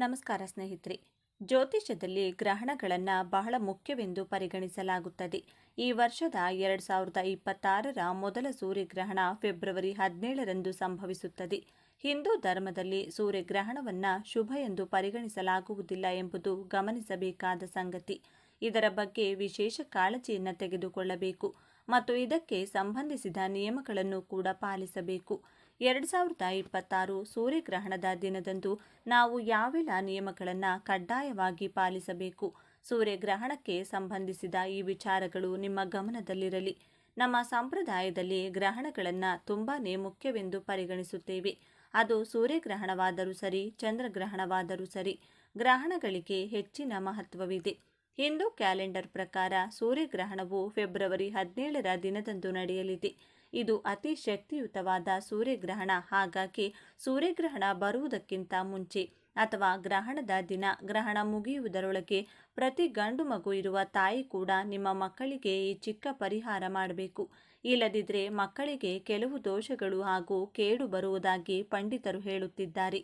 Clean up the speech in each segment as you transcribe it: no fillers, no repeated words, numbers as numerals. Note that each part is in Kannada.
ನಮಸ್ಕಾರ ಸ್ನೇಹಿತರೆ. ಜ್ಯೋತಿಷ್ಯದಲ್ಲಿ ಗ್ರಹಣಗಳನ್ನು ಬಹಳ ಮುಖ್ಯವೆಂದು ಪರಿಗಣಿಸಲಾಗುತ್ತದೆ. ಈ ವರ್ಷದ 2026ರ ಮೊದಲ ಸೂರ್ಯಗ್ರಹಣ ಫೆಬ್ರವರಿ 17ರಂದು ಸಂಭವಿಸುತ್ತದೆ. ಹಿಂದೂ ಧರ್ಮದಲ್ಲಿ ಸೂರ್ಯಗ್ರಹಣವನ್ನು ಶುಭ ಎಂದು ಪರಿಗಣಿಸಲಾಗುವುದಿಲ್ಲ ಎಂಬುದು ಗಮನಿಸಬೇಕಾದ ಸಂಗತಿ. ಇದರ ಬಗ್ಗೆ ವಿಶೇಷ ಕಾಳಜಿಯನ್ನು ತೆಗೆದುಕೊಳ್ಳಬೇಕು ಮತ್ತು ಇದಕ್ಕೆ ಸಂಬಂಧಿಸಿದ ನಿಯಮಗಳನ್ನು ಕೂಡ ಪಾಲಿಸಬೇಕು. 2026 ಸೂರ್ಯಗ್ರಹಣದ ದಿನದಂದು ನಾವು ಯಾವೆಲ್ಲ ನಿಯಮಗಳನ್ನು ಕಡ್ಡಾಯವಾಗಿ ಪಾಲಿಸಬೇಕು? ಸೂರ್ಯಗ್ರಹಣಕ್ಕೆ ಸಂಬಂಧಿಸಿದ ಈ ವಿಚಾರಗಳು ನಿಮ್ಮ ಗಮನದಲ್ಲಿರಲಿ. ನಮ್ಮ ಸಂಪ್ರದಾಯದಲ್ಲಿ ಗ್ರಹಣಗಳನ್ನು ತುಂಬಾನೇ ಮುಖ್ಯವೆಂದು ಪರಿಗಣಿಸುತ್ತೇವೆ. ಅದು ಸೂರ್ಯಗ್ರಹಣವಾದರೂ ಸರಿ, ಚಂದ್ರಗ್ರಹಣವಾದರೂ ಸರಿ, ಗ್ರಹಣಗಳಿಗೆ ಹೆಚ್ಚಿನ ಮಹತ್ವವಿದೆ. ಹಿಂದೂ ಕ್ಯಾಲೆಂಡರ್ ಪ್ರಕಾರ ಸೂರ್ಯಗ್ರಹಣವು ಫೆಬ್ರವರಿ 17ರ ದಿನದಂದು ನಡೆಯಲಿದೆ. ಇದು ಅತಿ ಶಕ್ತಿಯುತವಾದ ಸೂರ್ಯಗ್ರಹಣ. ಹಾಗಾಗಿ ಸೂರ್ಯಗ್ರಹಣ ಬರುವುದಕ್ಕಿಂತ ಮುಂಚೆ ಅಥವಾ ಗ್ರಹಣದ ದಿನ, ಗ್ರಹಣ ಮುಗಿಯುವುದರೊಳಗೆ ಪ್ರತಿ ಗಂಡು ಮಗು ಇರುವ ತಾಯಿ ಕೂಡ ನಿಮ್ಮ ಮಕ್ಕಳಿಗೆ ಈ ಚಿಕ್ಕ ಪರಿಹಾರ ಮಾಡಬೇಕು. ಇಲ್ಲದಿದ್ದರೆ ಮಕ್ಕಳಿಗೆ ಕೆಲವು ದೋಷಗಳು ಹಾಗೂ ಕೇಡು ಬರುವುದಾಗಿ ಪಂಡಿತರು ಹೇಳುತ್ತಿದ್ದಾರೆ.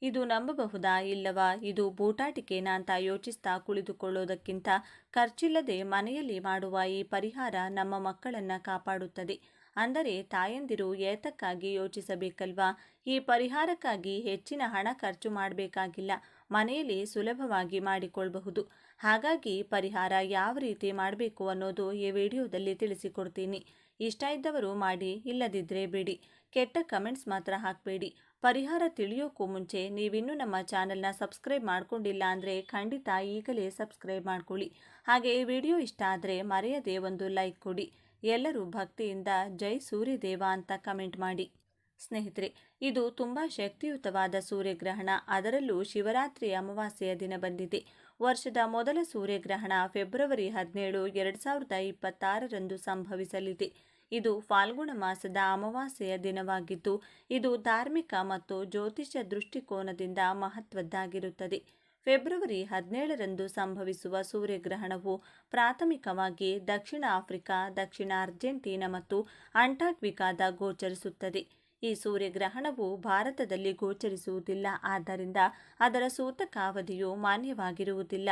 ಇದು ನಂಬಬಹುದಾ ಇಲ್ಲವಾ, ಇದು ಬೂಟಾಟಿಕೆನಾ ಅಂತ ಯೋಚಿಸ್ತಾ ಕುಳಿತುಕೊಳ್ಳೋದಕ್ಕಿಂತ ಖರ್ಚಿಲ್ಲದೆ ಮನೆಯಲ್ಲಿ ಮಾಡುವ ಈ ಪರಿಹಾರ ನಮ್ಮ ಮಕ್ಕಳನ್ನು ಕಾಪಾಡುತ್ತದೆ. ಅಂದರೆ ತಾಯಂದಿರು ಏತಕ್ಕಾಗಿ ಯೋಚಿಸಬೇಕಲ್ವಾ? ಈ ಪರಿಹಾರಕ್ಕಾಗಿ ಹೆಚ್ಚಿನ ಹಣ ಖರ್ಚು ಮಾಡಬೇಕಾಗಿಲ್ಲ, ಮನೆಯಲ್ಲಿ ಸುಲಭವಾಗಿ ಮಾಡಿಕೊಳ್ಳಬಹುದು. ಹಾಗಾಗಿ ಪರಿಹಾರ ಯಾವ ರೀತಿ ಮಾಡಬೇಕು ಅನ್ನೋದು ಈ ವಿಡಿಯೋದಲ್ಲಿ ತಿಳಿಸಿಕೊಡ್ತೀನಿ. ಇಷ್ಟ ಇದ್ದವರು ಮಾಡಿ, ಇಲ್ಲದಿದ್ದರೆ ಬಿಡಿ. ಕೆಟ್ಟ ಕಮೆಂಟ್ಸ್ ಮಾತ್ರ ಹಾಕಬೇಡಿ. ಪರಿಹಾರ ತಿಳಿಯೋಕ್ಕೂ ಮುಂಚೆ ನೀವಿನ್ನೂ ನಮ್ಮ ಚಾನಲ್ನ ಸಬ್ಸ್ಕ್ರೈಬ್ ಮಾಡ್ಕೊಂಡಿಲ್ಲ ಅಂದರೆ ಖಂಡಿತ ಈಗಲೇ ಸಬ್ಸ್ಕ್ರೈಬ್ ಮಾಡ್ಕೊಳ್ಳಿ. ಹಾಗೆ ಈ ವಿಡಿಯೋ ಇಷ್ಟ ಆದರೆ ಮರೆಯದೆ ಒಂದು ಲೈಕ್ ಕೊಡಿ. ಎಲ್ಲರೂ ಭಕ್ತಿಯಿಂದ ಜೈ ಸೂರ್ಯದೇವ ಅಂತ ಕಮೆಂಟ್ ಮಾಡಿ. ಸ್ನೇಹಿತರೆ, ಇದು ತುಂಬ ಶಕ್ತಿಯುತವಾದ ಸೂರ್ಯಗ್ರಹಣ. ಅದರಲ್ಲೂ ಶಿವರಾತ್ರಿ ಅಮಾವಾಸ್ಯೆಯ ದಿನ ಬಂದಿದೆ. ವರ್ಷದ ಮೊದಲ ಸೂರ್ಯಗ್ರಹಣ ಫೆಬ್ರವರಿ 17, 2026ರಂದು ಸಂಭವಿಸಲಿದೆ. ಇದು ಫಾಲ್ಗುಣ ಮಾಸದ ಅಮಾವಾಸ್ಯೆಯ ದಿನವಾಗಿದ್ದು, ಇದು ಧಾರ್ಮಿಕ ಮತ್ತು ಜ್ಯೋತಿಷ್ಯ ದೃಷ್ಟಿಕೋನದಿಂದ ಮಹತ್ವದ್ದಾಗಿರುತ್ತದೆ. ಫೆಬ್ರವರಿ 17ರಂದು ಸಂಭವಿಸುವ ಸೂರ್ಯಗ್ರಹಣವು ಪ್ರಾಥಮಿಕವಾಗಿ ದಕ್ಷಿಣ ಆಫ್ರಿಕಾ, ದಕ್ಷಿಣ ಅರ್ಜೆಂಟೀನಾ ಮತ್ತು ಅಂಟಾರ್ಕ್ಟಿಕಾದ ಗೋಚರಿಸುತ್ತದೆ. ಈ ಸೂರ್ಯಗ್ರಹಣವು ಭಾರತದಲ್ಲಿ ಗೋಚರಿಸುವುದಿಲ್ಲ. ಆದ್ದರಿಂದ ಅದರ ಸೂತಕಾವಧಿಯು ಮಾನ್ಯವಾಗಿರುವುದಿಲ್ಲ.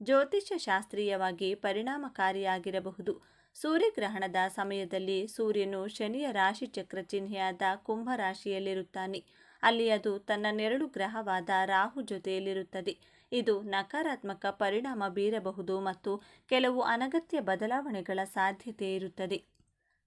ಜ್ಯೋತಿಷ್ಯ ಶಾಸ್ತ್ರೀಯವಾಗಿ ಪರಿಣಾಮಕಾರಿಯಾಗಿರಬಹುದು. ಸೂರ್ಯಗ್ರಹಣದ ಸಮಯದಲ್ಲಿ ಸೂರ್ಯನು ಶನಿಯ ರಾಶಿಚಕ್ರ ಚಿಹ್ನೆಯಾದ ಕುಂಭ ರಾಶಿಯಲ್ಲಿರುತ್ತಾನೆ. ಅಲ್ಲಿ ಅದು ತನ್ನ ನೆರಳು ಗ್ರಹವಾದ ರಾಹು ಜೊತೆಯಲ್ಲಿರುತ್ತದೆ. ಇದು ನಕಾರಾತ್ಮಕ ಪರಿಣಾಮ ಬೀರಬಹುದು ಮತ್ತು ಕೆಲವು ಅನಗತ್ಯ ಬದಲಾವಣೆಗಳ ಸಾಧ್ಯತೆ ಇರುತ್ತದೆ.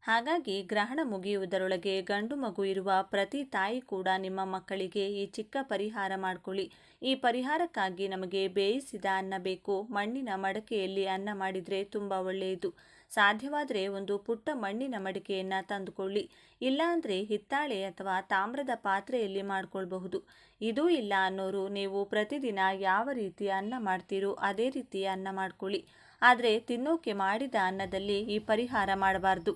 ಹಾಗಾಗಿ ಗ್ರಹಣ ಮುಗಿಯುವುದರೊಳಗೆ ಗಂಡು ಮಗು ಇರುವ ಪ್ರತಿ ತಾಯಿ ಕೂಡ ನಿಮ್ಮ ಮಕ್ಕಳಿಗೆ ಈ ಚಿಕ್ಕ ಪರಿಹಾರ ಮಾಡಿಕೊಳ್ಳಿ. ಈ ಪರಿಹಾರಕ್ಕಾಗಿ ನಮಗೆ ಬೇಯಿಸಿದ ಅನ್ನ ಬೇಕು. ಮಣ್ಣಿನ ಮಡಕೆಯಲ್ಲಿ ಅನ್ನ ಮಾಡಿದರೆ ತುಂಬ ಒಳ್ಳೆಯದು. ಸಾಧ್ಯವಾದರೆ ಒಂದು ಪುಟ್ಟ ಮಣ್ಣಿನ ಮಡಿಕೆಯನ್ನು ತಂದುಕೊಳ್ಳಿ. ಇಲ್ಲಾಂದರೆ ಹಿತ್ತಾಳೆ ಅಥವಾ ತಾಮ್ರದ ಪಾತ್ರೆಯಲ್ಲಿ ಮಾಡಿಕೊಳ್ಬಹುದು. ಇದೂ ಇಲ್ಲ ಅನ್ನೋರು ನೀವು ಪ್ರತಿದಿನ ಯಾವ ರೀತಿ ಅನ್ನ ಮಾಡ್ತೀರೋ ಅದೇ ರೀತಿ ಅನ್ನ ಮಾಡ್ಕೊಳ್ಳಿ. ಆದರೆ ತಿನ್ನೋಕೆ ಮಾಡಿದ ಅನ್ನದಲ್ಲಿ ಈ ಪರಿಹಾರ ಮಾಡಬಾರ್ದು.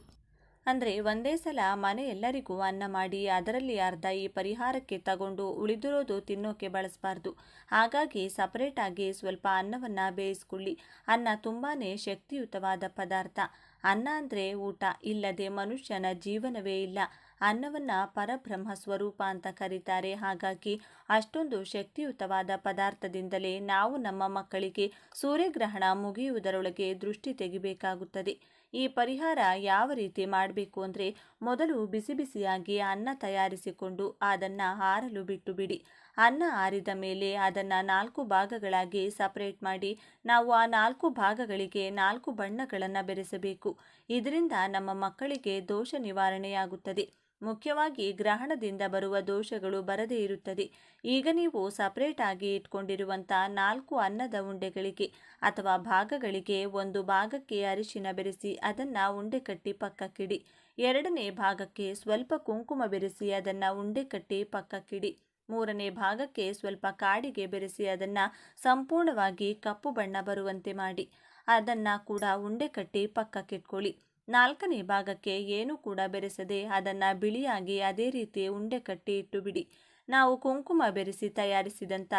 ಅಂದರೆ ಒಂದೇ ಸಲ ಮನೆ ಎಲ್ಲರಿಗೂ ಅನ್ನ ಮಾಡಿ ಅದರಲ್ಲಿ ಅರ್ಧ ಈ ಪರಿಹಾರಕ್ಕೆ ತಗೊಂಡು ಉಳಿದಿರೋದು ತಿನ್ನೋಕೆ ಬಳಸಬಾರ್ದು. ಹಾಗಾಗಿ ಸಪರೇಟಾಗಿ ಸ್ವಲ್ಪ ಅನ್ನವನ್ನು ಬೇಯಿಸ್ಕೊಳ್ಳಿ. ಅನ್ನ ತುಂಬಾ ಶಕ್ತಿಯುತವಾದ ಪದಾರ್ಥ. ಅನ್ನ ಅಂದರೆ ಊಟ, ಇಲ್ಲದೆ ಮನುಷ್ಯನ ಜೀವನವೇ ಇಲ್ಲ. ಅನ್ನವನ್ನು ಪರಬ್ರಹ್ಮ ಸ್ವರೂಪ ಅಂತ ಕರೀತಾರೆ. ಹಾಗಾಗಿ ಅಷ್ಟೊಂದು ಶಕ್ತಿಯುತವಾದ ಪದಾರ್ಥದಿಂದಲೇ ನಾವು ನಮ್ಮ ಮಕ್ಕಳಿಗೆ ಸೂರ್ಯಗ್ರಹಣ ಮುಗಿಯುವುದರೊಳಗೆ ದೃಷ್ಟಿ ತೆಗಿಬೇಕಾಗುತ್ತದೆ. ಈ ಪರಿಹಾರ ಯಾವ ರೀತಿ ಮಾಡಬೇಕು ಅಂದರೆ, ಮೊದಲು ಬಿಸಿ ಬಿಸಿಯಾಗಿ ಅನ್ನ ತಯಾರಿಸಿಕೊಂಡು ಅದನ್ನು ಆರಲು ಬಿಟ್ಟು ಬಿಡಿ. ಅನ್ನ ಆರಿದ ಮೇಲೆ ಅದನ್ನು 4 ಭಾಗಗಳಾಗಿ ಸಪರೇಟ್ ಮಾಡಿ ನಾವು ಆ 4 ಭಾಗಗಳಿಗೆ 4 ಬಣ್ಣಗಳನ್ನು ಬೆರೆಸಬೇಕು. ಇದರಿಂದ ನಮ್ಮ ಮಕ್ಕಳಿಗೆ ದೋಷ ನಿವಾರಣೆಯಾಗುತ್ತದೆ. ಮುಖ್ಯವಾಗಿ ಗ್ರಹಣದಿಂದ ಬರುವ ದೋಷಗಳು ಬರದೇ ಇರುತ್ತದೆ. ಈಗ ನೀವು ಸಪರೇಟ್ ಆಗಿ ಇಟ್ಕೊಂಡಿರುವಂಥ 4 ಅನ್ನದ ಉಂಡೆಗಳಿಗೆ ಅಥವಾ ಭಾಗಗಳಿಗೆ ಒಂದು ಭಾಗಕ್ಕೆ ಅರಿಶಿನ ಬೆರೆಸಿ ಅದನ್ನು ಉಂಡೆ ಕಟ್ಟಿ ಪಕ್ಕಕ್ಕಿಡಿ. ಎರಡನೇ ಭಾಗಕ್ಕೆ ಸ್ವಲ್ಪ ಕುಂಕುಮ ಬೆರೆಸಿ ಅದನ್ನು ಉಂಡೆ ಕಟ್ಟಿ ಪಕ್ಕಕ್ಕಿಡಿ. ಮೂರನೇ ಭಾಗಕ್ಕೆ ಸ್ವಲ್ಪ ಕಾಡಿಗೆ ಬೆರೆಸಿ ಅದನ್ನು ಸಂಪೂರ್ಣವಾಗಿ ಕಪ್ಪು ಬಣ್ಣ ಬರುವಂತೆ ಮಾಡಿ ಅದನ್ನು ಕೂಡ ಉಂಡೆ ಕಟ್ಟಿ ಪಕ್ಕಕ್ಕಿಟ್ಕೊಳ್ಳಿ. ನಾಲ್ಕನೇ ಭಾಗಕ್ಕೆ ಏನೂ ಕೂಡ ಬೆರೆಸದೆ ಅದನ್ನು ಬಿಳಿಯಾಗಿ ಅದೇ ರೀತಿ ಉಂಡೆ ಕಟ್ಟಿ ಇಟ್ಟು ಬಿಡಿ. ನಾವು ಕುಂಕುಮ ಬೆರೆಸಿ ತಯಾರಿಸಿದಂಥ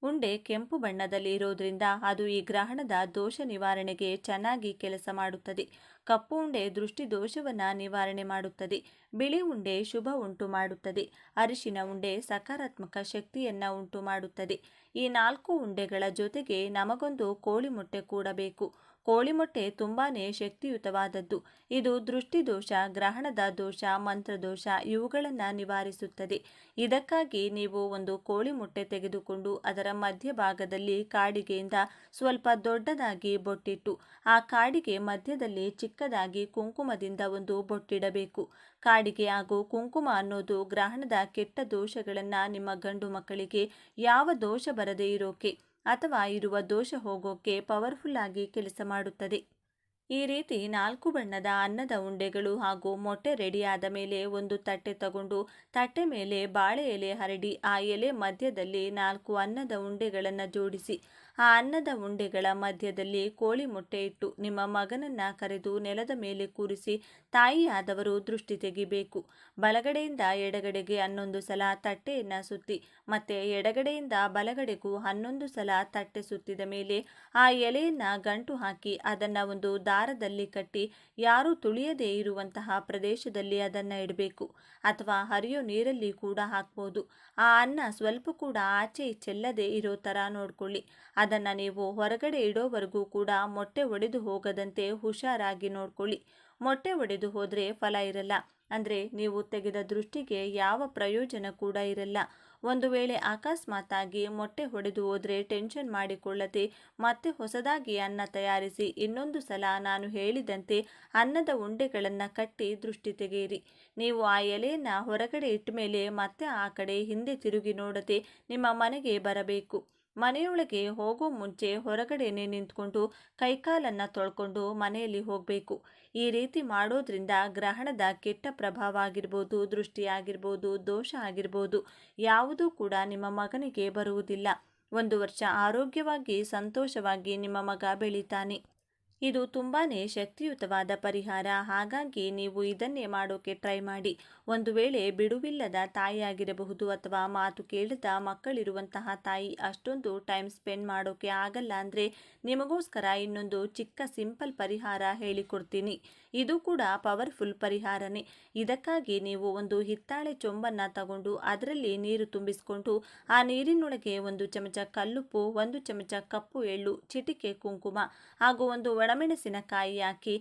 ಉಂಡೆ ಕೆಂಪು ಬಣ್ಣದಲ್ಲಿ ಇರೋದ್ರಿಂದ ಅದು ಈ ಗ್ರಹಣದ ದೋಷ ನಿವಾರಣೆಗೆ ಚೆನ್ನಾಗಿ ಕೆಲಸ ಮಾಡುತ್ತದೆ. ಕಪ್ಪು ಉಂಡೆ ದೃಷ್ಟಿ ದೋಷವನ್ನ ನಿವಾರಣೆ ಮಾಡುತ್ತದೆ. ಬಿಳಿ ಉಂಡೆ ಶುಭ ಉಂಟು ಮಾಡುತ್ತದೆ. ಅರಿಶಿನ ಉಂಡೆ ಸಕಾರಾತ್ಮಕ ಶಕ್ತಿಯನ್ನ ಉಂಟು ಮಾಡುತ್ತದೆ. ಈ 4 ಉಂಡೆಗಳ ಜೊತೆಗೆ ನಮಗೊಂದು ಕೋಳಿ ಮೊಟ್ಟೆ ಕೂಡ ಬೇಕು. ಕೋಳಿ ಮೊಟ್ಟೆ ತುಂಬಾನೇ ಶಕ್ತಿಯುತವಾದದ್ದು. ಇದು ದೃಷ್ಟಿದೋಷ, ಗ್ರಹಣದ ದೋಷ, ಮಂತ್ರದೋಷ ಇವುಗಳನ್ನು ನಿವಾರಿಸುತ್ತದೆ. ಇದಕ್ಕಾಗಿ ನೀವು ಒಂದು ಕೋಳಿ ಮೊಟ್ಟೆ ತೆಗೆದುಕೊಂಡು ಅದರ ಮಧ್ಯಭಾಗದಲ್ಲಿ ಕಾಡಿಗೆಯಿಂದ ಸ್ವಲ್ಪ ದೊಡ್ಡದಾಗಿ ಬೊಟ್ಟಿಟ್ಟು ಆ ಕಾಡಿಗೆ ಮಧ್ಯದಲ್ಲಿ ಚಿಕ್ಕದಾಗಿ ಕುಂಕುಮದಿಂದ ಒಂದು ಬೊಟ್ಟಿಡಬೇಕು. ಕಾಡಿಗೆ ಹಾಗೂ ಕುಂಕುಮ ಅನ್ನೋದು ಗ್ರಹಣದ ಕೆಟ್ಟ ದೋಷಗಳನ್ನು ನಿಮ್ಮ ಗಂಡು ಮಕ್ಕಳಿಗೆ ಯಾವ ದೋಷ ಬರದೇ ಇರೋಕೆ ಅಥವಾ ಇರುವ ದೋಷ ಹೋಗೋಕೆ ಪವರ್ಫುಲ್ ಆಗಿ ಕೆಲಸ ಮಾಡುತ್ತದೆ. ಈ ರೀತಿ 4 ಬಣ್ಣದ ಅನ್ನದ ಉಂಡೆಗಳು ಹಾಗೂ ಮೊಟ್ಟೆ ರೆಡಿಯಾದ ಮೇಲೆ ಒಂದು ತಟ್ಟೆ ತಗೊಂಡು ತಟ್ಟೆ ಮೇಲೆ ಬಾಳೆ ಎಲೆ ಹರಡಿ ಆ ಎಲೆ ಮಧ್ಯದಲ್ಲಿ 4 ಅನ್ನದ ಉಂಡೆಗಳನ್ನು ಜೋಡಿಸಿ ಆ ಅನ್ನದ ಉಂಡೆಗಳ ಮಧ್ಯದಲ್ಲಿ ಕೋಳಿ ಮೊಟ್ಟೆ ಇಟ್ಟು ನಿಮ್ಮ ಮಗನನ್ನ ಕರೆದು ನೆಲದ ಮೇಲೆ ಕೂರಿಸಿ ತಾಯಿಯಾದವರು ದೃಷ್ಟಿ ತೆಗಿಬೇಕು. ಬಲಗಡೆಯಿಂದ ಎಡಗಡೆಗೆ 11 ಸಲ ತಟ್ಟೆಯನ್ನು ಸುತ್ತಿ ಮತ್ತೆ ಎಡಗಡೆಯಿಂದ ಬಲಗಡೆಗೂ 11 ಸಲ ತಟ್ಟೆ ಸುತ್ತಿದ ಮೇಲೆ ಆ ಎಲೆಯನ್ನ ಗಂಟು ಹಾಕಿ ಅದನ್ನ ಒಂದು ದಾರದಲ್ಲಿ ಕಟ್ಟಿ ಯಾರೂ ತುಳಿಯದೇ ಇರುವಂತಹ ಪ್ರದೇಶದಲ್ಲಿ ಅದನ್ನ ಇಡಬೇಕು. ಅಥವಾ ಹರಿಯೋ ನೀರಲ್ಲಿ ಕೂಡ ಹಾಕ್ಬೋದು. ಆ ಅನ್ನ ಸ್ವಲ್ಪ ಕೂಡ ಆಚೆ ಚೆಲ್ಲದೆ ಇರೋ ಥರ ನೋಡ್ಕೊಳ್ಳಿ. ಅದನ್ನು ನೀವು ಹೊರಗಡೆ ಇಡೋವರೆಗೂ ಕೂಡ ಮೊಟ್ಟೆ ಒಡೆದು ಹೋಗದಂತೆ ಹುಷಾರಾಗಿ ನೋಡ್ಕೊಳ್ಳಿ. ಮೊಟ್ಟೆ ಒಡೆದು ಹೋದರೆ ಫಲ ಇರಲ್ಲ, ಅಂದರೆ ನೀವು ತೆಗೆದ ದೃಷ್ಟಿಗೆ ಯಾವ ಪ್ರಯೋಜನ ಕೂಡ ಇರಲ್ಲ. ಒಂದು ವೇಳೆ ಅಕಸ್ಮಾತಾಗಿ ಮೊಟ್ಟೆ ಹೊಡೆದು ಹೋದರೆ ಟೆನ್ಷನ್ ಮಾಡಿಕೊಳ್ಳದೆ ಮತ್ತೆ ಹೊಸದಾಗಿ ಅನ್ನ ತಯಾರಿಸಿ ಇನ್ನೊಂದು ಸಲ ನಾನು ಹೇಳಿದಂತೆ ಅನ್ನದ ಉಂಡೆಗಳನ್ನು ಕಟ್ಟಿ ದೃಷ್ಟಿ ತೆಗೆಯಿರಿ. ನೀವು ಆ ಎಲೆಯನ್ನು ಹೊರಗಡೆ ಇಟ್ಟ ಮೇಲೆ ಮತ್ತೆ ಆ ಕಡೆ ಹಿಂದೆ ತಿರುಗಿ ನೋಡದೆ ನಿಮ್ಮ ಮನೆಗೆ ಬರಬೇಕು. ಮನೆಯೊಳಗೆ ಹೋಗೋ ಮುಂಚೆ ಹೊರಗಡೆನೆ ನಿಂತ್ಕೊಂಡು ಕೈಕಾಲನ್ನು ತೊಳ್ಕೊಂಡು ಮನೆಯಲ್ಲಿ ಹೋಗಬೇಕು. ಈ ರೀತಿ ಮಾಡೋದ್ರಿಂದ ಗ್ರಹಣದ ಕೆಟ್ಟ ಪ್ರಭಾವ ಆಗಿರ್ಬೋದು, ದೃಷ್ಟಿ ಆಗಿರ್ಬೋದು, ದೋಷ ಆಗಿರ್ಬೋದು ಯಾವುದೂ ಕೂಡ ನಿಮ್ಮ ಮಗನಿಗೆ ಬರುವುದಿಲ್ಲ. 1 ವರ್ಷ ಆರೋಗ್ಯವಾಗಿ ಸಂತೋಷವಾಗಿ ನಿಮ್ಮ ಮಗ ಬೆಳೀತಾನೆ. ಇದು ತುಂಬಾನೇ ಶಕ್ತಿಯುತವಾದ ಪರಿಹಾರ. ಹಾಗಾಗಿ ನೀವು ಇದನ್ನೇ ಮಾಡೋಕೆ ಟ್ರೈ ಮಾಡಿ. ಒಂದು ವೇಳೆ ಬಿಡುವಿಲ್ಲದ ತಾಯಿಯಾಗಿರಬಹುದು ಅಥವಾ ಮಾತು ಕೇಳದ ಮಕ್ಕಳಿರುವಂತಹ ತಾಯಿ ಅಷ್ಟೊಂದು ಟೈಮ್ ಸ್ಪೆಂಡ್ ಮಾಡೋಕೆ ಆಗಲ್ಲ ಅಂದರೆ ನಿಮಗೋಸ್ಕರ ಇನ್ನೊಂದು ಚಿಕ್ಕ ಸಿಂಪಲ್ ಪರಿಹಾರ ಹೇಳಿಕೊಡ್ತೀನಿ. ಇದು ಕೂಡ ಪವರ್ಫುಲ್ ಪರಿಹಾರನೇ. ಇದಕ್ಕಾಗಿ ನೀವು ಒಂದು ಹಿತ್ತಾಳೆ ಚೊಂಬನ್ನು ತಗೊಂಡು ಅದರಲ್ಲಿ ನೀರು ತುಂಬಿಸಿಕೊಂಡು ಆ ನೀರಿನೊಳಗೆ 1 ಚಮಚ ಕಲ್ಲುಪ್ಪು, 1 ಚಮಚ ಕಪ್ಪು ಎಳ್ಳು, ಚಿಟಿಕೆ ಕುಂಕುಮ ಹಾಗೂ 1 ಒಣಮೆಣಸಿನಕಾಯಿ ಹಾಕಿ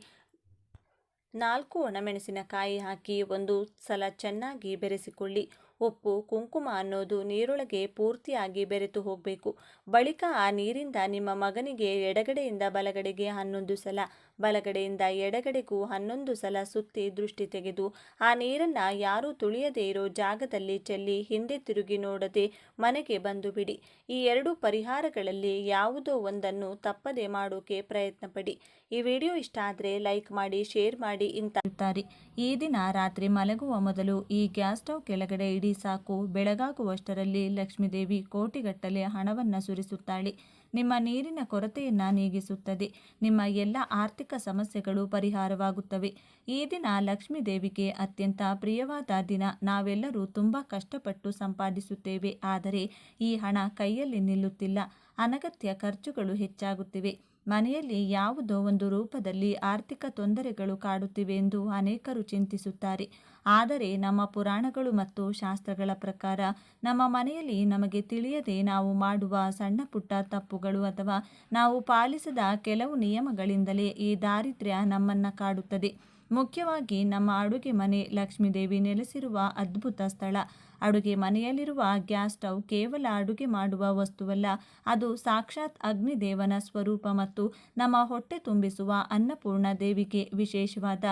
4 ಒಣಮೆಣಸಿನಕಾಯಿ ಹಾಕಿ ಒಂದು ಸಲ ಚೆನ್ನಾಗಿ ಬೆರೆಸಿಕೊಳ್ಳಿ. ಉಪ್ಪು, ಕುಂಕುಮ ಅನ್ನೋದು ನೀರೊಳಗೆ ಪೂರ್ತಿಯಾಗಿ ಬೆರೆತು ಹೋಗಬೇಕು. ಬಳಿಕ ಆ ನೀರಿಂದ ನಿಮ್ಮ ಮಗನಿಗೆ ಎಡಗಡೆಯಿಂದ ಬಲಗಡೆಗೆ 11 ಸಲ, ಬಲಗಡೆಯಿಂದ ಎಡಗಡೆಗೂ 11 ಸಲ ಸುತ್ತಿ ದೃಷ್ಟಿ ತೆಗೆದು ಆ ನೀರನ್ನು ಯಾರೂ ತುಳಿಯದೇ ಇರೋ ಜಾಗದಲ್ಲಿ ಚೆಲ್ಲಿ ಹಿಂದೆ ತಿರುಗಿ ನೋಡದೆ ಮನೆಗೆ ಬಂದು ಬಿಡಿ. ಈ 2 ಪರಿಹಾರಗಳಲ್ಲಿ ಯಾವುದೋ ಒಂದನ್ನು ತಪ್ಪದೆ ಮಾಡೋಕೆ ಪ್ರಯತ್ನ ಪಡಿ. ಈ ವಿಡಿಯೋ ಇಷ್ಟ ಆದರೆ ಲೈಕ್ ಮಾಡಿ, ಶೇರ್ ಮಾಡಿ ಅಂತಾರೆ. ಈ ದಿನ ರಾತ್ರಿ ಮಲಗುವ ಮೊದಲು ಈ ಗ್ಯಾಸ್ ಸ್ಟವ್ ಕೆಳಗಡೆ ಇಡಿ ಸಾಕು. ಬೆಳಗಾಗುವಷ್ಟರಲ್ಲಿ ಲಕ್ಷ್ಮೀದೇವಿ ಕೋಟಿಗಟ್ಟಲೆ ಹಣವನ್ನು ಸುರಿಸುತ್ತಾಳೆ. ನಿಮ್ಮ ನೀರಿನ ಕೊರತೆಯನ್ನು ನೀಗಿಸುತ್ತದೆ. ನಿಮ್ಮ ಎಲ್ಲ ಆರ್ಥಿಕ ಸಮಸ್ಯೆಗಳು ಪರಿಹಾರವಾಗುತ್ತವೆ. ಈ ದಿನ ಲಕ್ಷ್ಮೀದೇವಿಗೆ ಅತ್ಯಂತ ಪ್ರಿಯವಾದ ದಿನ. ನಾವೆಲ್ಲರೂ ತುಂಬ ಕಷ್ಟಪಟ್ಟು ಸಂಪಾದಿಸುತ್ತೇವೆ, ಆದರೆ ಈ ಹಣ ಕೈಯಲ್ಲಿ ನಿಲ್ಲುತ್ತಿಲ್ಲ. ಅನಗತ್ಯ ಖರ್ಚುಗಳು ಹೆಚ್ಚಾಗುತ್ತಿವೆ. ಮನೆಯಲ್ಲಿ ಯಾವುದೋ ಒಂದು ರೂಪದಲ್ಲಿ ಆರ್ಥಿಕ ತೊಂದರೆಗಳು ಕಾಡುತ್ತಿವೆ ಎಂದು ಅನೇಕರು ಚಿಂತಿಸುತ್ತಾರೆ. ಆದರೆ ನಮ್ಮ ಪುರಾಣಗಳು ಮತ್ತು ಶಾಸ್ತ್ರಗಳ ಪ್ರಕಾರ ನಮ್ಮ ಮನೆಯಲ್ಲಿ ನಮಗೆ ತಿಳಿಯದೆ ನಾವು ಮಾಡುವ ಸಣ್ಣ ಪುಟ್ಟ ತಪ್ಪುಗಳು ಅಥವಾ ನಾವು ಪಾಲಿಸದ ಕೆಲವು ನಿಯಮಗಳಿಂದಲೇ ಈ ದಾರಿದ್ರ್ಯ ನಮ್ಮನ್ನು ಕಾಡುತ್ತದೆ. ಮುಖ್ಯವಾಗಿ ನಮ್ಮ ಅಡುಗೆ ಮನೆ ಲಕ್ಷ್ಮೀದೇವಿ ನೆಲೆಸಿರುವ ಅದ್ಭುತ ಸ್ಥಳ. ಅಡುಗೆ ಮನೆಯಲ್ಲಿರುವ ಗ್ಯಾಸ್ ಸ್ಟವ್ ಕೇವಲ ಅಡುಗೆ ಮಾಡುವ ವಸ್ತುವಲ್ಲ, ಅದು ಸಾಕ್ಷಾತ್ ಅಗ್ನಿದೇವನ ಸ್ವರೂಪ ಮತ್ತು ನಮ್ಮ ಹೊಟ್ಟೆ ತುಂಬಿಸುವ ಅನ್ನಪೂರ್ಣ ದೇವಿಗೆ ವಿಶೇಷವಾದ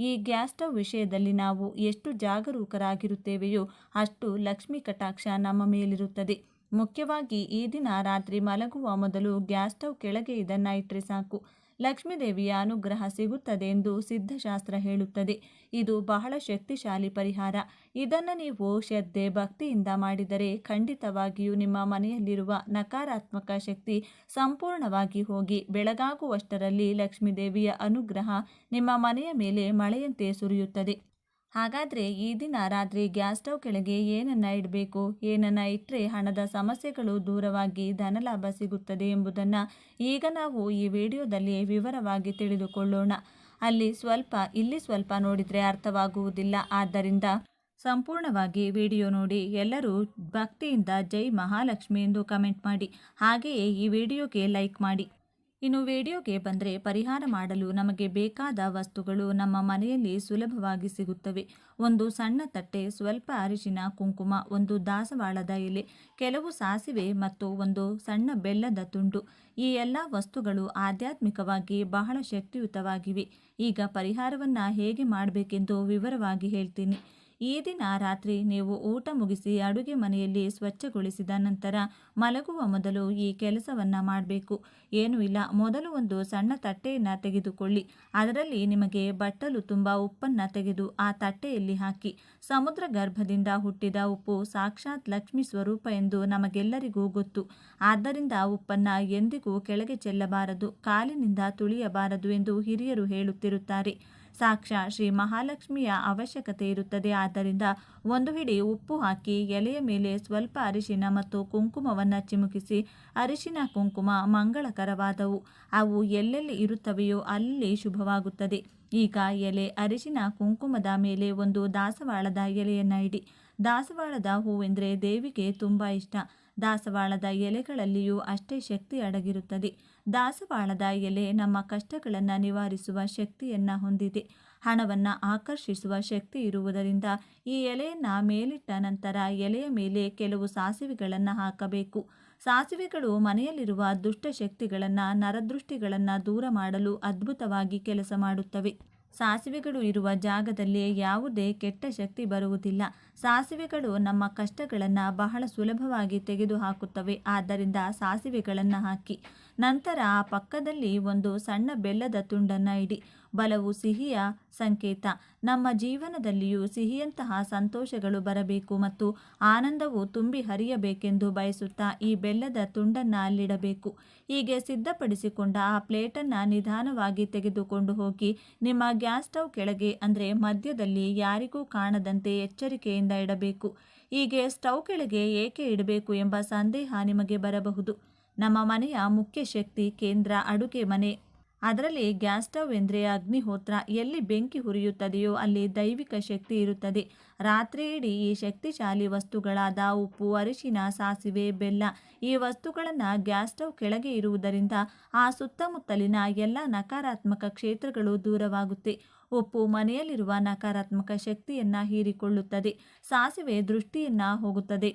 ಈ ಗ್ಯಾಸ್ ಸ್ಟವ್ ವಿಷಯದಲ್ಲಿ ನಾವು ಎಷ್ಟು ಜಾಗರೂಕರಾಗಿರುತ್ತೇವೆಯೋ ಅಷ್ಟು ಲಕ್ಷ್ಮೀ ಕಟಾಕ್ಷ ನಮ್ಮ ಮೇಲಿರುತ್ತದೆ. ಮುಖ್ಯವಾಗಿ ಈ ದಿನ ರಾತ್ರಿ ಮಲಗುವ ಮೊದಲು ಗ್ಯಾಸ್ ಸ್ಟವ್ ಕೆಳಗೆ ಇದನ್ನು ಇಟ್ಟರೆ ಸಾಕು. ಲಕ್ಷ್ಮೀದೇವಿಯ ಅನುಗ್ರಹ ಸಿಗುತ್ತದೆ ಎಂದು ಸಿದ್ಧಶಾಸ್ತ್ರ ಹೇಳುತ್ತದೆ. ಇದು ಬಹಳ ಶಕ್ತಿಶಾಲಿ ಪರಿಹಾರ. ಇದನ್ನು ನೀವು ಶ್ರದ್ಧೆ ಭಕ್ತಿಯಿಂದ ಮಾಡಿದರೆ ಖಂಡಿತವಾಗಿಯೂ ನಿಮ್ಮ ಮನೆಯಲ್ಲಿರುವ ನಕಾರಾತ್ಮಕ ಶಕ್ತಿ ಸಂಪೂರ್ಣವಾಗಿ ಹೋಗಿ ಬೆಳಗಾಗುವಷ್ಟರಲ್ಲಿ ಲಕ್ಷ್ಮೀದೇವಿಯ ಅನುಗ್ರಹ ನಿಮ್ಮ ಮನೆಯ ಮೇಲೆ ಮಳೆಯಂತೆ ಸುರಿಯುತ್ತದೆ. ಹಾಗಾದರೆ ಈ ದಿನ ರಾತ್ರಿ ಗ್ಯಾಸ್ ಸ್ಟವ್ ಕೆಳಗೆ ಏನನ್ನ ಇಡಬೇಕು, ಏನನ್ನ ಇಟ್ಟರೆ ಹಣದ ಸಮಸ್ಯೆಗಳು ದೂರವಾಗಿ ಧನಲಾಭ ಸಿಗುತ್ತದೆ ಎಂಬುದನ್ನು ಈಗ ನಾವು ಈ ವಿಡಿಯೋದಲ್ಲಿ ವಿವರವಾಗಿ ತಿಳಿದುಕೊಳ್ಳೋಣ. ಅಲ್ಲಿ ಸ್ವಲ್ಪ ಇಲ್ಲಿ ಸ್ವಲ್ಪ ನೋಡಿದರೆ ಅರ್ಥವಾಗುವುದಿಲ್ಲ. ಆದ್ದರಿಂದ ಸಂಪೂರ್ಣವಾಗಿ ವಿಡಿಯೋ ನೋಡಿ. ಎಲ್ಲರೂ ಭಕ್ತಿಯಿಂದ ಜೈ ಮಹಾಲಕ್ಷ್ಮಿ ಎಂದು ಕಮೆಂಟ್ ಮಾಡಿ. ಹಾಗೆಯೇ ಈ ವಿಡಿಯೋಗೆ ಲೈಕ್ ಮಾಡಿ. ಇನ್ನು ವಿಡಿಯೋಗೆ ಬಂದರೆ, ಪರಿಹಾರ ಮಾಡಲು ನಮಗೆ ಬೇಕಾದ ವಸ್ತುಗಳು ನಮ್ಮ ಮನೆಯಲ್ಲಿ ಸುಲಭವಾಗಿ ಸಿಗುತ್ತವೆ. ಒಂದು ಸಣ್ಣ ತಟ್ಟೆ, ಸ್ವಲ್ಪ ಅರಿಶಿನ ಕುಂಕುಮ, ಒಂದು ದಾಸವಾಳದ ಎಲೆ, ಕೆಲವು ಸಾಸಿವೆ ಮತ್ತು ಒಂದು ಸಣ್ಣ ಬೆಲ್ಲದ ತುಂಡು. ಈ ಎಲ್ಲ ವಸ್ತುಗಳು ಆಧ್ಯಾತ್ಮಿಕವಾಗಿ ಬಹಳ ಶಕ್ತಿಯುತವಾಗಿವೆ. ಈಗ ಪರಿಹಾರವನ್ನು ಹೇಗೆ ಮಾಡಬೇಕೆಂದು ವಿವರವಾಗಿ ಹೇಳ್ತೀನಿ. ಈ ದಿನ ರಾತ್ರಿ ನೀವು ಊಟ ಮುಗಿಸಿ ಅಡುಗೆ ಮನೆಯಲ್ಲಿ ಸ್ವಚ್ಛಗೊಳಿಸಿದ ನಂತರ ಮಲಗುವ ಮೊದಲು ಈ ಕೆಲಸವನ್ನು ಮಾಡಬೇಕು. ಏನೂ ಇಲ್ಲ, ಮೊದಲು ಒಂದು ಸಣ್ಣ ತಟ್ಟೆಯನ್ನು ತೆಗೆದುಕೊಳ್ಳಿ. ಅದರಲ್ಲಿ ನಿಮಗೆ ಬಟ್ಟಲು ತುಂಬ ಉಪ್ಪನ್ನು ತೆಗೆದು ಆ ತಟ್ಟೆಯಲ್ಲಿ ಹಾಕಿ. ಸಮುದ್ರ ಗರ್ಭದಿಂದ ಹುಟ್ಟಿದ ಉಪ್ಪು ಸಾಕ್ಷಾತ್ ಲಕ್ಷ್ಮಿ ಸ್ವರೂಪ ಎಂದು ನಮಗೆಲ್ಲರಿಗೂ ಗೊತ್ತು. ಆದ್ದರಿಂದ ಉಪ್ಪನ್ನು ಎಂದಿಗೂ ಕೆಳಗೆ ಚೆಲ್ಲಬಾರದು, ಕಾಲಿನಿಂದ ತುಳಿಯಬಾರದು ಎಂದು ಹಿರಿಯರು ಹೇಳುತ್ತಿರುತ್ತಾರೆ. ಸಾಕ್ಷಾತ್ ಶ್ರೀ ಮಹಾಲಕ್ಷ್ಮಿಯ ಅವಶ್ಯಕತೆ ಇರುತ್ತದೆ. ಆದ್ದರಿಂದ ಒಂದು ಹಿಡಿ ಉಪ್ಪು ಹಾಕಿ ಎಲೆಯ ಮೇಲೆ ಸ್ವಲ್ಪ ಅರಿಶಿನ ಮತ್ತು ಕುಂಕುಮವನ್ನು ಚಿಮುಕಿಸಿ. ಅರಿಶಿನ ಕುಂಕುಮ ಮಂಗಳಕರವಾದವು, ಅವು ಎಲ್ಲೆಲ್ಲಿ ಇರುತ್ತವೆಯೋ ಅಲ್ಲಿ ಶುಭವಾಗುತ್ತದೆ. ಈಗ ಎಲೆ ಅರಿಶಿನ ಕುಂಕುಮದ ಮೇಲೆ ಒಂದು ದಾಸವಾಳದ ಎಲೆಯನ್ನು ಇಡಿ. ದಾಸವಾಳದ ಹೂವೆಂದರೆ ದೇವಿಗೆ ತುಂಬ ಇಷ್ಟ. ದಾಸವಾಳದ ಎಲೆಗಳಲ್ಲಿಯೂ ಅಷ್ಟೇ ಶಕ್ತಿ ಅಡಗಿರುತ್ತದೆ. ದಾಸವಾಳದ ಎಲೆ ನಮ್ಮ ಕಷ್ಟಗಳನ್ನು ನಿವಾರಿಸುವ ಶಕ್ತಿಯನ್ನು ಹೊಂದಿದೆ. ಹಣವನ್ನು ಆಕರ್ಷಿಸುವ ಶಕ್ತಿ ಇರುವುದರಿಂದ ಈ ಎಲೆಯನ್ನು ಮೇಲಿಟ್ಟ ನಂತರ ಎಲೆಯ ಮೇಲೆ ಕೆಲವು ಸಾಸಿವೆಗಳನ್ನು ಹಾಕಬೇಕು. ಸಾಸಿವೆಗಳು ಮನೆಯಲ್ಲಿರುವ ದುಷ್ಟಶಕ್ತಿಗಳನ್ನು, ನರದೃಷ್ಟಿಗಳನ್ನು ದೂರ ಮಾಡಲು ಅದ್ಭುತವಾಗಿ ಕೆಲಸ ಮಾಡುತ್ತವೆ. ಸಾಸಿವೆಗಳು ಇರುವ ಜಾಗದಲ್ಲಿ ಯಾವುದೇ ಕೆಟ್ಟ ಶಕ್ತಿ ಬರುವುದಿಲ್ಲ. ಸಾಸಿವೆಗಳು ನಮ್ಮ ಕಷ್ಟಗಳನ್ನು ಬಹಳ ಸುಲಭವಾಗಿ ತೆಗೆದುಹಾಕುತ್ತವೆ. ಆದ್ದರಿಂದ ಸಾಸಿವೆಗಳನ್ನು ಹಾಕಿ. ನಂತರ ಆ ಪಕ್ಕದಲ್ಲಿ ಒಂದು ಸಣ್ಣ ಬೆಲ್ಲದ ತುಂಡನ್ನು ಇಡಿ. ಬಲವು ಸಿಹಿಯ ಸಂಕೇತ. ನಮ್ಮ ಜೀವನದಲ್ಲಿಯೂ ಸಿಹಿಯಂತಹ ಸಂತೋಷಗಳು ಬರಬೇಕು ಮತ್ತು ಆನಂದವು ತುಂಬಿ ಹರಿಯಬೇಕೆಂದು ಬಯಸುತ್ತಾ ಈ ಬೆಲ್ಲದ ತುಂಡನ್ನು ಅಲ್ಲಿಡಬೇಕು. ಹೀಗೆ ಸಿದ್ಧಪಡಿಸಿಕೊಂಡ ಆ ಪ್ಲೇಟನ್ನು ನಿಧಾನವಾಗಿ ತೆಗೆದುಕೊಂಡು ಹೋಗಿ ನಿಮ್ಮ ಗ್ಯಾಸ್ ಸ್ಟವ್ ಕೆಳಗೆ, ಅಂದರೆ ಮಧ್ಯದಲ್ಲಿ, ಯಾರಿಗೂ ಕಾಣದಂತೆ ಎಚ್ಚರಿಕೆಯಿಂದ ಇಡಬೇಕು. ಹೀಗೆ ಸ್ಟವ್ ಕೆಳಗೆ ಏಕೆ ಇಡಬೇಕು ಎಂಬ ಸಂದೇಹ ನಿಮಗೆ ಬರಬಹುದು. ನಮ್ಮ ಮನೆಯ ಮುಖ್ಯ ಶಕ್ತಿ ಕೇಂದ್ರ ಅಡುಗೆ ಮನೆ. ಅದರಲ್ಲಿ ಗ್ಯಾಸ್ ಸ್ಟವ್ ಎಂದರೆ ಅಗ್ನಿಹೋತ್ರ. ಎಲ್ಲಿ ಬೆಂಕಿ ಹುರಿಯುತ್ತದೆಯೋ ಅಲ್ಲಿ ದೈವಿಕ ಶಕ್ತಿ ಇರುತ್ತದೆ. ರಾತ್ರಿ ಇಡೀ ಈ ಶಕ್ತಿಶಾಲಿ ವಸ್ತುಗಳಾದ ಉಪ್ಪು, ಅರಿಶಿನ, ಸಾಸಿವೆ, ಬೆಲ್ಲ ಈ ವಸ್ತುಗಳನ್ನು ಗ್ಯಾಸ್ ಸ್ಟವ್ ಕೆಳಗೆ ಇರುವುದರಿಂದ ಆ ಸುತ್ತಮುತ್ತಲಿನ ಎಲ್ಲ ನಕಾರಾತ್ಮಕ ಕ್ಷೇತ್ರಗಳು ದೂರವಾಗುತ್ತೆ. ಉಪ್ಪು ಮನೆಯಲ್ಲಿರುವ ನಕಾರಾತ್ಮಕ ಶಕ್ತಿಯನ್ನು ಹೀರಿಕೊಳ್ಳುತ್ತದೆ. ಸಾಸಿವೆ ದೃಷ್ಟಿಯನ್ನು ಹೋಗುತ್ತದೆ.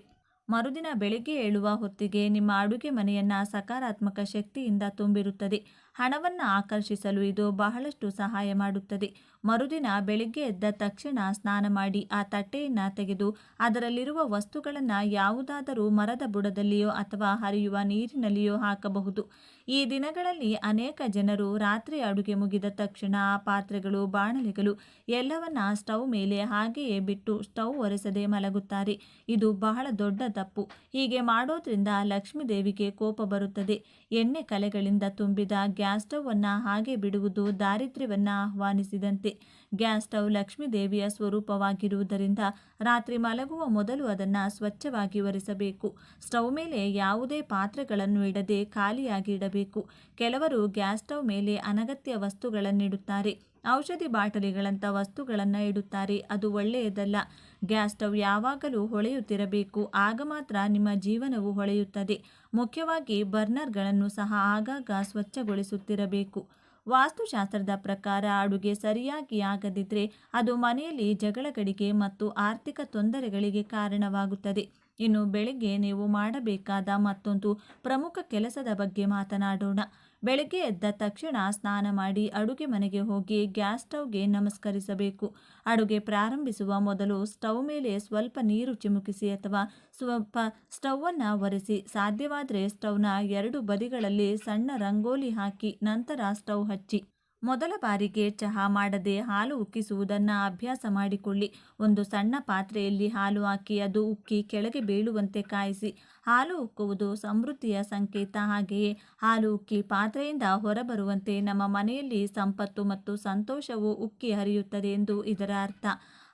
ಮರುದಿನ ಬೆಳಿಗ್ಗೆ ಏಳುವ ಹೊತ್ತಿಗೆ ನಿಮ್ಮ ಅಡುಗೆ ಮನೆಯನ್ನು ಸಕಾರಾತ್ಮಕ ಶಕ್ತಿಯಿಂದ ತುಂಬಿರುತ್ತದೆ. ಹಣವನ್ನು ಆಕರ್ಷಿಸಲು ಇದು ಬಹಳಷ್ಟು ಸಹಾಯ ಮಾಡುತ್ತದೆ. ಮರುದಿನ ಬೆಳಿಗ್ಗೆ ಎದ್ದ ತಕ್ಷಣ ಸ್ನಾನ ಮಾಡಿ ಆ ತಟ್ಟೆಯನ್ನು ತೆಗೆದು ಅದರಲ್ಲಿರುವ ವಸ್ತುಗಳನ್ನು ಯಾವುದಾದರೂ ಮರದ ಬುಡದಲ್ಲಿಯೋ ಅಥವಾ ಹರಿಯುವ ನೀರಿನಲ್ಲಿಯೋ ಹಾಕಬಹುದು. ಈ ದಿನಗಳಲ್ಲಿ ಅನೇಕ ಜನರು ರಾತ್ರಿ ಅಡುಗೆ ಮುಗಿದ ತಕ್ಷಣ ಆ ಪಾತ್ರೆಗಳು, ಬಾಣಲೆಗಳು ಎಲ್ಲವನ್ನ ಸ್ಟವ್ ಮೇಲೆ ಹಾಗೆಯೇ ಬಿಟ್ಟು ಸ್ಟವ್ ಒರೆಸದೆ ಮಲಗುತ್ತಾರೆ. ಇದು ಬಹಳ ದೊಡ್ಡ ತಪ್ಪು. ಹೀಗೆ ಮಾಡೋದ್ರಿಂದ ಲಕ್ಷ್ಮೀ ದೇವಿಗೆ ಕೋಪ ಬರುತ್ತದೆ. ಎಣ್ಣೆ ಕಲೆಗಳಿಂದ ತುಂಬಿದ ಗ್ಯಾಸ್ ಸ್ಟವ್ ಅನ್ನು ಹಾಗೆ ಬಿಡುವುದು ದಾರಿದ್ರ್ಯವನ್ನು ಆಹ್ವಾನಿಸಿದಂತೆ. ಗ್ಯಾಸ್ ಸ್ಟವ್ ಲಕ್ಷ್ಮೀ ದೇವಿಯ ಸ್ವರೂಪವಾಗಿರುವುದರಿಂದ ರಾತ್ರಿ ಮಲಗುವ ಮೊದಲು ಅದನ್ನು ಸ್ವಚ್ಛವಾಗಿ ಒರೆಸಬೇಕು. ಸ್ಟವ್ ಮೇಲೆ ಯಾವುದೇ ಪಾತ್ರೆಗಳನ್ನು ಇಡದೆ ಖಾಲಿಯಾಗಿ ಇಡಬೇಕು. ಕೆಲವರು ಗ್ಯಾಸ್ ಸ್ಟವ್ ಮೇಲೆ ಅನಗತ್ಯ ವಸ್ತುಗಳನ್ನಿಡುತ್ತಾರೆ. ಔಷಧಿ ಬಾಟಲಿಗಳಂಥ ವಸ್ತುಗಳನ್ನು ಇಡುತ್ತಾರೆ. ಅದು ಒಳ್ಳೆಯದಲ್ಲ. ಗ್ಯಾಸ್ ಸ್ಟವ್ ಯಾವಾಗಲೂ ಹೊಳೆಯುತ್ತಿರಬೇಕು. ಆಗ ಮಾತ್ರ ನಿಮ್ಮ ಜೀವನವು ಹೊಳೆಯುತ್ತದೆ. ಮುಖ್ಯವಾಗಿ ಬರ್ನರ್ಗಳನ್ನು ಸಹ ಆಗಾಗ ಸ್ವಚ್ಛಗೊಳಿಸುತ್ತಿರಬೇಕು. ವಾಸ್ತುಶಾಸ್ತ್ರದ ಪ್ರಕಾರ ಅಡುಗೆ ಸರಿಯಾಗಿ ಆಗದಿದ್ದರೆ ಅದು ಮನೆಯಲ್ಲಿ ಜಗಳಗಳಿಗೆ ಮತ್ತು ಆರ್ಥಿಕ ತೊಂದರೆಗಳಿಗೆ ಕಾರಣವಾಗುತ್ತದೆ. ಇನ್ನು ಬೆಳಿಗ್ಗೆ ನೀವು ಮಾಡಬೇಕಾದ ಮತ್ತೊಂದು ಪ್ರಮುಖ ಕೆಲಸದ ಬಗ್ಗೆ ಮಾತನಾಡೋಣ. ಬೆಳಗ್ಗೆ ಎದ್ದ ತಕ್ಷಣ ಸ್ನಾನ ಮಾಡಿ ಅಡುಗೆ ಮನೆಗೆ ಹೋಗಿ ಗ್ಯಾಸ್ ಸ್ಟವ್ಗೆ ನಮಸ್ಕರಿಸಬೇಕು. ಅಡುಗೆ ಪ್ರಾರಂಭಿಸುವ ಮೊದಲು ಸ್ಟವ್ ಮೇಲೆ ಸ್ವಲ್ಪ ನೀರು ಚಿಮುಕಿಸಿ ಅಥವಾ ಸ್ವಲ್ಪ ಸ್ಟವ್ವನ್ನು ಒರೆಸಿ. ಸಾಧ್ಯವಾದರೆ ಸ್ಟವ್ನ ಎರಡು ಬದಿಗಳಲ್ಲಿ ಸಣ್ಣ ರಂಗೋಲಿ ಹಾಕಿ ನಂತರ ಸ್ಟವ್ ಹಚ್ಚಿ. ಮೊದಲ ಬಾರಿಗೆ ಚಹಾ ಮಾಡದೆ ಹಾಲು ಉಕ್ಕಿಸುವುದನ್ನು ಅಭ್ಯಾಸ ಮಾಡಿಕೊಳ್ಳಿ. ಒಂದು ಸಣ್ಣ ಪಾತ್ರೆಯಲ್ಲಿ ಹಾಲು ಹಾಕಿ ಅದು ಉಕ್ಕಿ ಕೆಳಗೆ ಬೀಳುವಂತೆ ಕಾಯಿಸಿ. ಹಾಲು ಉಕ್ಕುವುದು ಸಮೃದ್ಧಿಯ ಸಂಕೇತ. ಹಾಗೆಯೇ ಹಾಲು ಉಕ್ಕಿ ಪಾತ್ರೆಯಿಂದ ಹೊರಬರುವಂತೆ ನಮ್ಮ ಮನೆಯಲ್ಲಿ ಸಂಪತ್ತು ಮತ್ತು ಸಂತೋಷವು ಉಕ್ಕಿ ಹರಿಯುತ್ತದೆ ಎಂದು ಇದರ ಅರ್ಥ.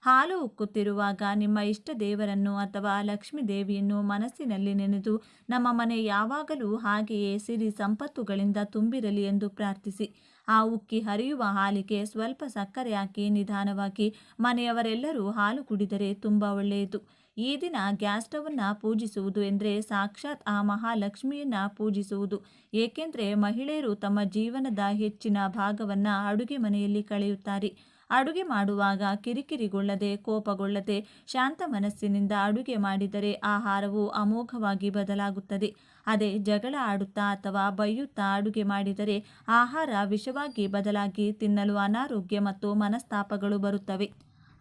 ಹಾಲು ಉಕ್ಕುತ್ತಿರುವಾಗ ನಿಮ್ಮ ಇಷ್ಟ ದೇವರನ್ನು ಅಥವಾ ಲಕ್ಷ್ಮೀ ದೇವಿಯನ್ನು ಮನಸ್ಸಿನಲ್ಲಿ ನೆನೆದು ನಮ್ಮ ಮನೆ ಯಾವಾಗಲೂ ಹಾಗೆಯೇ ಸಿರಿ ಸಂಪತ್ತುಗಳಿಂದ ತುಂಬಿರಲಿ ಎಂದು ಪ್ರಾರ್ಥಿಸಿ. ಆ ಉಕ್ಕಿ ಹರಿಯುವ ಹಾಲಿಗೆ ಸ್ವಲ್ಪ ಸಕ್ಕರೆ ಹಾಕಿ ನಿಧಾನವಾಗಿ ಮನೆಯವರೆಲ್ಲರೂ ಹಾಲು ಕುಡಿದರೆ ತುಂಬ ಒಳ್ಳೆಯದು. ಈ ದಿನ ಗ್ಯಾಸ್ ಸ್ಟವನ್ನು ಪೂಜಿಸುವುದು ಎಂದರೆ ಸಾಕ್ಷಾತ್ ಆ ಮಹಾಲಕ್ಷ್ಮಿಯನ್ನ ಪೂಜಿಸುವುದು. ಏಕೆಂದರೆ ಮಹಿಳೆಯರು ತಮ್ಮ ಜೀವನದ ಹೆಚ್ಚಿನ ಭಾಗವನ್ನು ಅಡುಗೆ ಮನೆಯಲ್ಲಿ ಕಳೆಯುತ್ತಾರೆ. ಅಡುಗೆ ಮಾಡುವಾಗ ಕಿರಿಕಿರಿಗೊಳ್ಳದೆ, ಕೋಪಗೊಳ್ಳದೆ, ಶಾಂತ ಮನಸ್ಸಿನಿಂದ ಅಡುಗೆ ಮಾಡಿದರೆ ಆಹಾರವು ಅಮೋಘವಾಗಿ ಬದಲಾಗುತ್ತದೆ. ಅದೇ ಜಗಳ ಆಡುತ್ತಾ ಅಥವಾ ಬೈಯುತ್ತಾ ಅಡುಗೆ ಮಾಡಿದರೆ ಆಹಾರ ವಿಷವಾಗಿ ಬದಲಾಗಿ ತಿನ್ನಲು ಅನಾರೋಗ್ಯ ಮತ್ತು ಮನಸ್ತಾಪಗಳು ಬರುತ್ತವೆ.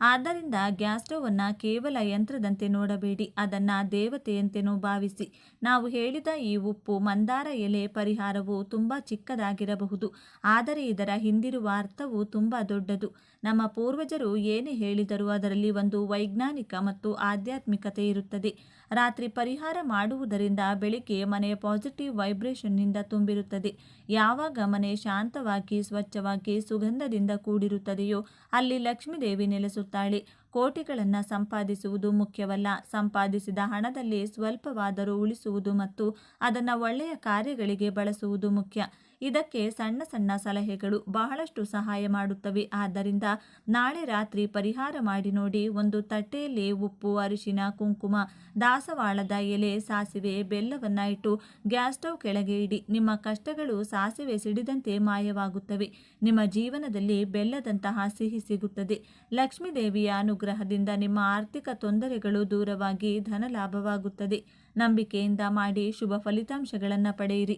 ಆದ್ದರಿಂದ ಗ್ಯಾಸ್ ಸ್ಟವನ್ನು ಕೇವಲ ಯಂತ್ರದಂತೆ ನೋಡಬೇಡಿ, ಅದನ್ನು ದೇವತೆಯಂತೆಯೂ ಭಾವಿಸಿ. ನಾವು ಹೇಳಿದ ಈ ಉಪ್ಪು ಮಂದಾರ ಎಲೆ ಪರಿಹಾರವು ತುಂಬ ಚಿಕ್ಕದಾಗಿರಬಹುದು, ಆದರೆ ಇದರ ಹಿಂದಿರುವ ಅರ್ಥವು ತುಂಬ ದೊಡ್ಡದು. ನಮ್ಮ ಪೂರ್ವಜರು ಏನೇ ಹೇಳಿದರೂ ಅದರಲ್ಲಿ ಒಂದು ವೈಜ್ಞಾನಿಕ ಮತ್ತು ಆಧ್ಯಾತ್ಮಿಕತೆ ಇರುತ್ತದೆ. ರಾತ್ರಿ ಪರಿಹಾರ ಮಾಡುವುದರಿಂದ ಬೆಳಿಗ್ಗೆ ಮನೆಯ ಪಾಸಿಟಿವ್ ವೈಬ್ರೇಷನ್ನಿಂದ ತುಂಬಿರುತ್ತದೆ. ಯಾವಾಗ ಮನೆ ಶಾಂತವಾಗಿ, ಸ್ವಚ್ಛವಾಗಿ, ಸುಗಂಧದಿಂದ ಕೂಡಿರುತ್ತದೆಯೋ ಅಲ್ಲಿ ಲಕ್ಷ್ಮೀದೇವಿ ನೆಲೆಸುತ್ತಾಳೆ. ಕೋಟಿಗಳನ್ನು ಸಂಪಾದಿಸುವುದು ಮುಖ್ಯವಲ್ಲ, ಸಂಪಾದಿಸಿದ ಹಣದಲ್ಲಿ ಸ್ವಲ್ಪವಾದರೂ ಉಳಿಸುವುದು ಮತ್ತು ಅದನ್ನು ಒಳ್ಳೆಯ ಕಾರ್ಯಗಳಿಗೆ ಬಳಸುವುದು ಮುಖ್ಯ. ಇದಕ್ಕೆ ಸಣ್ಣ ಸಣ್ಣ ಸಲಹೆಗಳು ಬಹಳಷ್ಟು ಸಹಾಯ ಮಾಡುತ್ತವೆ. ಆದ್ದರಿಂದ ನಾಳೆ ರಾತ್ರಿ ಪರಿಹಾರ ಮಾಡಿ ನೋಡಿ. ಒಂದು ತಟ್ಟೆಯಲ್ಲಿ ಉಪ್ಪು, ಅರಿಶಿನ, ಕುಂಕುಮ, ದಾಸವಾಳದ ಎಲೆ, ಸಾಸಿವೆ, ಬೆಲ್ಲವನ್ನು ಇಟ್ಟು ಗ್ಯಾಸ್ ಸ್ಟವ್ ಕೆಳಗೆ ಇಡಿ. ನಿಮ್ಮ ಕಷ್ಟಗಳು ಸಾಸಿವೆ ಸಿಡಿದಂತೆ ಮಾಯವಾಗುತ್ತವೆ. ನಿಮ್ಮ ಜೀವನದಲ್ಲಿ ಬೆಲ್ಲದಂತಹ ಸಿಹಿ ಸಿಗುತ್ತದೆ. ಲಕ್ಷ್ಮೀ ದೇವಿಯ ಅನುಗ್ರಹದಿಂದ ನಿಮ್ಮ ಆರ್ಥಿಕ ತೊಂದರೆಗಳು ದೂರವಾಗಿ ಧನಲಾಭವಾಗುತ್ತದೆ. ನಂಬಿಕೆಯಿಂದ ಮಾಡಿ, ಶುಭ ಫಲಿತಾಂಶಗಳನ್ನು ಪಡೆಯಿರಿ.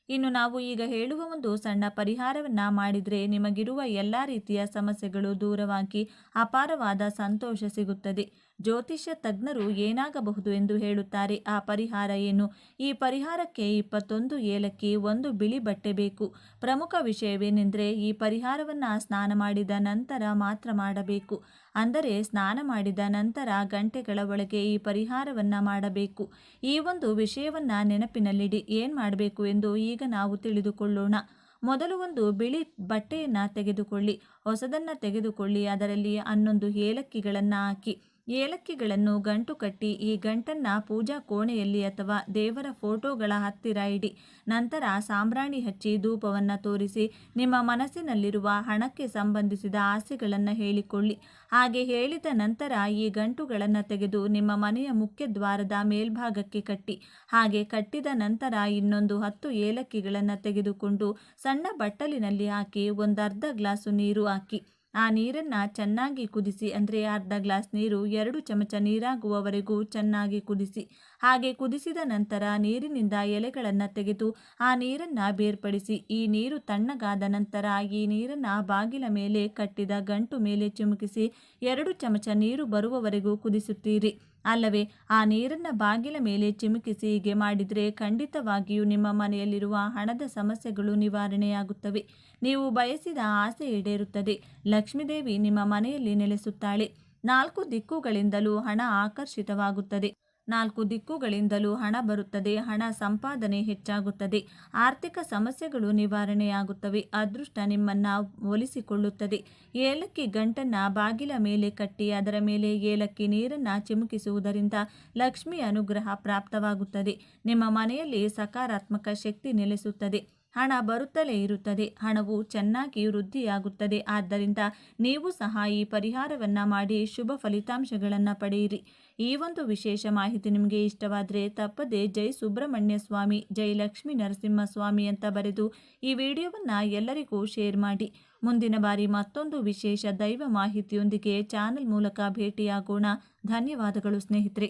ಇನ್ನು ನಾವು ಈಗ ಹೇಳುವ ಒಂದು ಸಣ್ಣ ಪರಿಹಾರವನ್ನು ಮಾಡಿದರೆ ನಿಮಗಿರುವ ಎಲ್ಲ ರೀತಿಯ ಸಮಸ್ಯೆಗಳು ದೂರವಾಗಿ ಅಪಾರವಾದ ಸಂತೋಷ ಸಿಗುತ್ತದೆ. ಜ್ಯೋತಿಷ್ಯ ತಜ್ಞರು ಏನಾಗಬಹುದು ಎಂದು ಹೇಳುತ್ತಾರೆ. ಆ ಪರಿಹಾರ ಏನು? ಈ ಪರಿಹಾರಕ್ಕೆ 21 ಏಲಕ್ಕಿ, 1 ಬಿಳಿ ಬಟ್ಟೆ ಬೇಕು. ಪ್ರಮುಖ ವಿಷಯವೇನೆಂದರೆ ಈ ಪರಿಹಾರವನ್ನು ಸ್ನಾನ ಮಾಡಿದ ನಂತರ ಮಾತ್ರ ಮಾಡಬೇಕು. ಅಂದರೆ ಸ್ನಾನ ಮಾಡಿದ ನಂತರ ಗಂಟೆಗಳ ಒಳಗೆ ಈ ಪರಿಹಾರವನ್ನು ಮಾಡಬೇಕು. ಈ ಒಂದು ವಿಷಯವನ್ನು ನೆನಪಿನಲ್ಲಿಡಿ. ಏನು ಮಾಡಬೇಕು ಎಂದು ಈಗ ನಾವು ತಿಳಿದುಕೊಳ್ಳೋಣ. ಮೊದಲು ಒಂದು ಬಿಳಿ ಬಟ್ಟೆಯನ್ನು ತೆಗೆದುಕೊಳ್ಳಿ, ಹೊಸದನ್ನು ತೆಗೆದುಕೊಳ್ಳಿ. ಅದರಲ್ಲಿ 11 ಏಲಕ್ಕಿಗಳನ್ನು ಹಾಕಿ. ಏಲಕ್ಕಿಗಳನ್ನು ಗಂಟು ಕಟ್ಟಿ ಈ ಗಂಟನ್ನು ಪೂಜಾ ಕೋಣೆಯಲ್ಲಿ ಅಥವಾ ದೇವರ ಫೋಟೋಗಳ ಹತ್ತಿರ ಇಡಿ. ನಂತರ ಸಾಂಬ್ರಾಣಿ ಹಚ್ಚಿ ಧೂಪವನ್ನು ತೋರಿಸಿ ನಿಮ್ಮ ಮನಸ್ಸಿನಲ್ಲಿರುವ ಹಣಕ್ಕೆ ಸಂಬಂಧಿಸಿದ ಆಸೆಗಳನ್ನು ಹೇಳಿಕೊಳ್ಳಿ. ಹಾಗೆ ಹೇಳಿದ ನಂತರ ಈ ಗಂಟುಗಳನ್ನು ತೆಗೆದು ನಿಮ್ಮ ಮನೆಯ ಮುಖ್ಯ ದ್ವಾರದ ಮೇಲ್ಭಾಗಕ್ಕೆ ಕಟ್ಟಿ. ಹಾಗೆ ಕಟ್ಟಿದ ನಂತರ ಇನ್ನೊಂದು 10 ಏಲಕ್ಕಿಗಳನ್ನು ತೆಗೆದುಕೊಂಡು ಸಣ್ಣ ಬಟ್ಟಲಿನಲ್ಲಿ ಹಾಕಿ ಒಂದು ಅರ್ಧ ಗ್ಲಾಸು ನೀರು ಹಾಕಿ. ಆ ನೀರನ್ನು ಚೆನ್ನಾಗಿ ಕುದಿಸಿ. ಅಂದರೆ ಅರ್ಧ ಗ್ಲಾಸ್ ನೀರು 2 ಚಮಚ ನೀರಾಗುವವರೆಗೂ ಚೆನ್ನಾಗಿ ಕುದಿಸಿ. ಹಾಗೆ ಕುದಿಸಿದ ನಂತರ ನೀರಿನಿಂದ ಎಲೆಗಳನ್ನು ತೆಗೆದು ಆ ನೀರನ್ನು ಬೇರ್ಪಡಿಸಿ. ಈ ನೀರು ತಣ್ಣಗಾದ ನಂತರ ಈ ನೀರನ್ನು ಬಾಗಿಲ ಮೇಲೆ ಕಟ್ಟಿದ ಗಂಟು ಮೇಲೆ ಚಿಮುಕಿಸಿ 2 ಚಮಚ ನೀರು ಬರುವವರೆಗೂ ಕುದಿಸುತ್ತೀರಿ ಅಲ್ಲವೇ? ಆ ನೀರನ್ನು ಬಾಗಿಲ ಮೇಲೆ ಚಿಮುಕಿಸಿ ಹೀಗೆ ಮಾಡಿದರೆ ಖಂಡಿತವಾಗಿಯೂ ನಿಮ್ಮ ಮನೆಯಲ್ಲಿರುವ ಹಣದ ಸಮಸ್ಯೆಗಳು ನಿವಾರಣೆಯಾಗುತ್ತವೆ. ನೀವು ಬಯಸಿದ ಆಸೆ ಈಡೇರುತ್ತದೆ. ಲಕ್ಷ್ಮೀದೇವಿ ನಿಮ್ಮ ಮನೆಯಲ್ಲಿ ನೆಲೆಸುತ್ತಾಳೆ. 4 ದಿಕ್ಕುಗಳಿಂದಲೂ ಹಣ ಆಕರ್ಷಿತವಾಗುತ್ತದೆ. 4 ದಿಕ್ಕುಗಳಿಂದಲೂ ಹಣ ಬರುತ್ತದೆ. ಹಣ ಸಂಪಾದನೆ ಹೆಚ್ಚಾಗುತ್ತದೆ. ಆರ್ಥಿಕ ಸಮಸ್ಯೆಗಳು ನಿವಾರಣೆಯಾಗುತ್ತವೆ. ಅದೃಷ್ಟ ನಿಮ್ಮನ್ನು ಒಲಿಸಿಕೊಳ್ಳುತ್ತದೆ. ಏಲಕ್ಕಿ ಗಂಟನ್ನು ಬಾಗಿಲ ಮೇಲೆ ಕಟ್ಟಿ ಅದರ ಮೇಲೆ ಏಲಕ್ಕಿ ನೀರನ್ನು ಚಿಮುಕಿಸುವುದರಿಂದ ಲಕ್ಷ್ಮಿ ಅನುಗ್ರಹ ಪ್ರಾಪ್ತವಾಗುತ್ತದೆ. ನಿಮ್ಮ ಮನೆಯಲ್ಲಿ ಸಕಾರಾತ್ಮಕ ಶಕ್ತಿ ನೆಲೆಸುತ್ತದೆ. ಹಣ ಬರುತ್ತಲೇ ಇರುತ್ತದೆ. ಹಣವು ಚೆನ್ನಾಗಿ ವೃದ್ಧಿಯಾಗುತ್ತದೆ. ಆದ್ದರಿಂದ ನೀವು ಸಹ ಈ ಪರಿಹಾರವನ್ನು ಮಾಡಿ ಶುಭ ಫಲಿತಾಂಶಗಳನ್ನು ಪಡೆಯಿರಿ. ಈ ಒಂದು ವಿಶೇಷ ಮಾಹಿತಿ ನಿಮಗೆ ಇಷ್ಟವಾದರೆ ತಪ್ಪದೆ ಜೈ ಸುಬ್ರಹ್ಮಣ್ಯ ಸ್ವಾಮಿ, ಜೈ ಲಕ್ಷ್ಮೀ ನರಸಿಂಹಸ್ವಾಮಿ ಅಂತ ಬರೆದು ಈ ವಿಡಿಯೋವನ್ನು ಎಲ್ಲರಿಗೂ ಶೇರ್ ಮಾಡಿ. ಮುಂದಿನ ಬಾರಿ ಮತ್ತೊಂದು ವಿಶೇಷ ದೈವ ಮಾಹಿತಿಯೊಂದಿಗೆ ಚಾನೆಲ್ ಮೂಲಕ ಭೇಟಿಯಾಗೋಣ. ಧನ್ಯವಾದಗಳು ಸ್ನೇಹಿತರೆ.